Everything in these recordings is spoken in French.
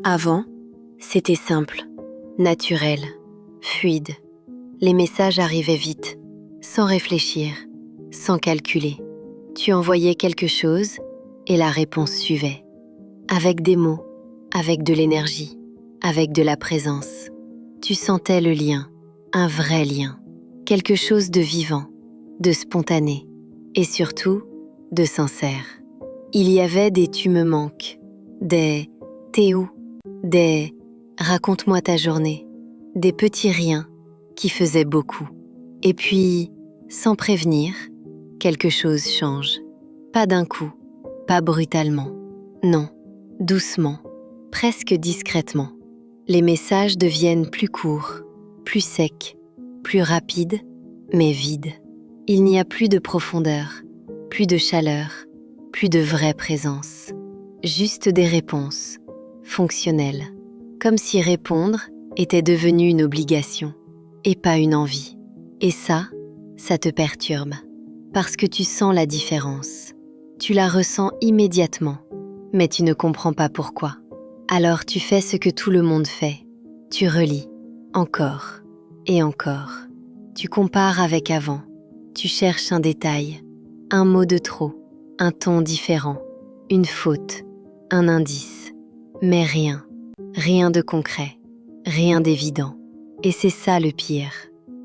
Avant, c'était simple, naturel, fluide. Les messages arrivaient vite, sans réfléchir, sans calculer. Tu envoyais quelque chose et la réponse suivait. Avec des mots, avec de l'énergie, avec de la présence. Tu sentais le lien, un vrai lien. Quelque chose de vivant, de spontané et surtout de sincère. Il y avait des tu me manques, des t'es où, des raconte-moi ta journée, des petits riens qui faisaient beaucoup. Et puis, sans prévenir, quelque chose change. Pas d'un coup, pas brutalement. Non, doucement, presque discrètement. Les messages deviennent plus courts, plus secs, plus rapides, mais vides. Il n'y a plus de profondeur, plus de chaleur, plus de vraie présence. Juste des réponses, fonctionnelles. Comme si répondre était devenu une obligation, et pas une envie. Et ça te perturbe, parce que tu sens la différence. Tu la ressens immédiatement, mais tu ne comprends pas pourquoi. Alors tu fais ce que tout le monde fait. Tu relis, encore et encore. Tu compares avec avant. Tu cherches un détail, un mot de trop, un ton différent, une faute, un indice. Mais rien de concret, rien d'évident. Et c'est ça le pire,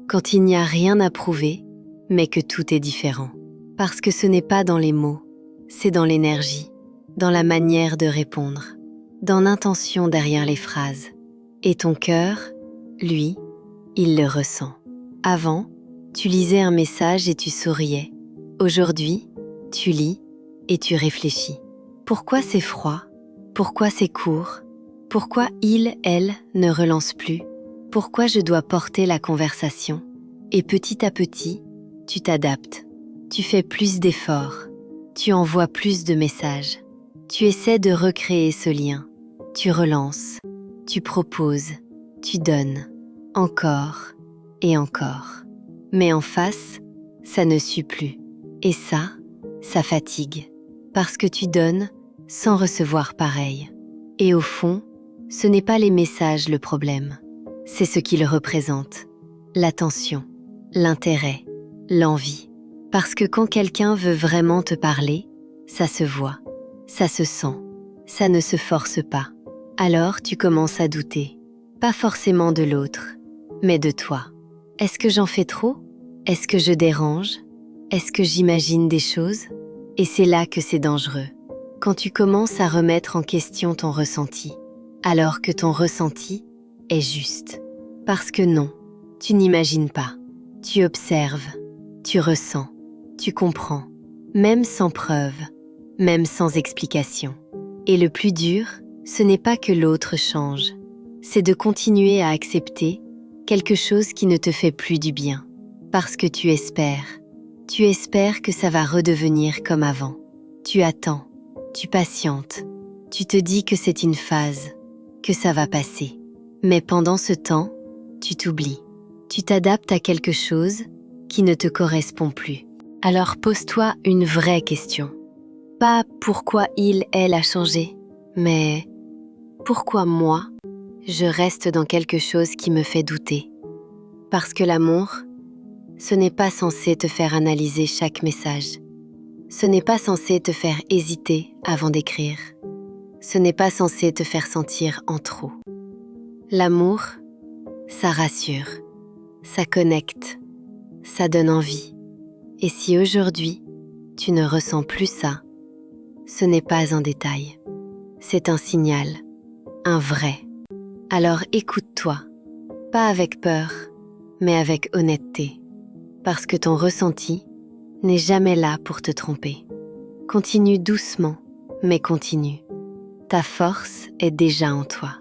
quand il n'y a rien à prouver, mais que tout est différent. Parce que ce n'est pas dans les mots, c'est dans l'énergie, dans la manière de répondre, dans l'intention derrière les phrases. Et ton cœur, lui, il le ressent. Avant, tu lisais un message et tu souriais. Aujourd'hui, tu lis et tu réfléchis. Pourquoi c'est froid? Pourquoi c'est court? Pourquoi il, elle, ne relance plus? Pourquoi je dois porter la conversation? Et petit à petit, tu t'adaptes. Tu fais plus d'efforts. Tu envoies plus de messages. Tu essaies de recréer ce lien. Tu relances. Tu proposes. Tu donnes. Encore et encore. Mais en face, ça ne suit plus. Et ça fatigue. Parce que tu donnes sans recevoir pareil. Et au fond, ce n'est pas les messages le problème. C'est ce qu'ils représentent. L'attention, l'intérêt, l'envie. Parce que quand quelqu'un veut vraiment te parler, ça se voit, ça se sent, ça ne se force pas. Alors tu commences à douter. Pas forcément de l'autre, mais de toi. Est-ce que j'en fais trop? Est-ce que je dérange? Est-ce que j'imagine des choses? Et c'est là que c'est dangereux. Quand tu commences à remettre en question ton ressenti, alors que ton ressenti est juste. Parce que non, tu n'imagines pas. Tu observes, tu ressens, tu comprends, même sans preuve, même sans explication. Et le plus dur, ce n'est pas que l'autre change, c'est de continuer à accepter quelque chose qui ne te fait plus du bien. Parce que tu espères que ça va redevenir comme avant. Tu attends, tu patientes, tu te dis que c'est une phase, que ça va passer. Mais pendant ce temps, tu t'oublies. Tu t'adaptes à quelque chose qui ne te correspond plus. Alors pose-toi une vraie question. Pas pourquoi il, elle a changé, mais pourquoi moi, je reste dans quelque chose qui me fait douter. Parce que l'amour, ce n'est pas censé te faire analyser chaque message. Ce n'est pas censé te faire hésiter avant d'écrire. Ce n'est pas censé te faire sentir en trop. L'amour, ça rassure, ça connecte, ça donne envie. Et si aujourd'hui, tu ne ressens plus ça, ce n'est pas un détail. C'est un signal, un vrai. Alors écoute-toi, pas avec peur, mais avec honnêteté. Parce que ton ressenti n'est jamais là pour te tromper. Continue doucement, mais continue. Ta force est déjà en toi.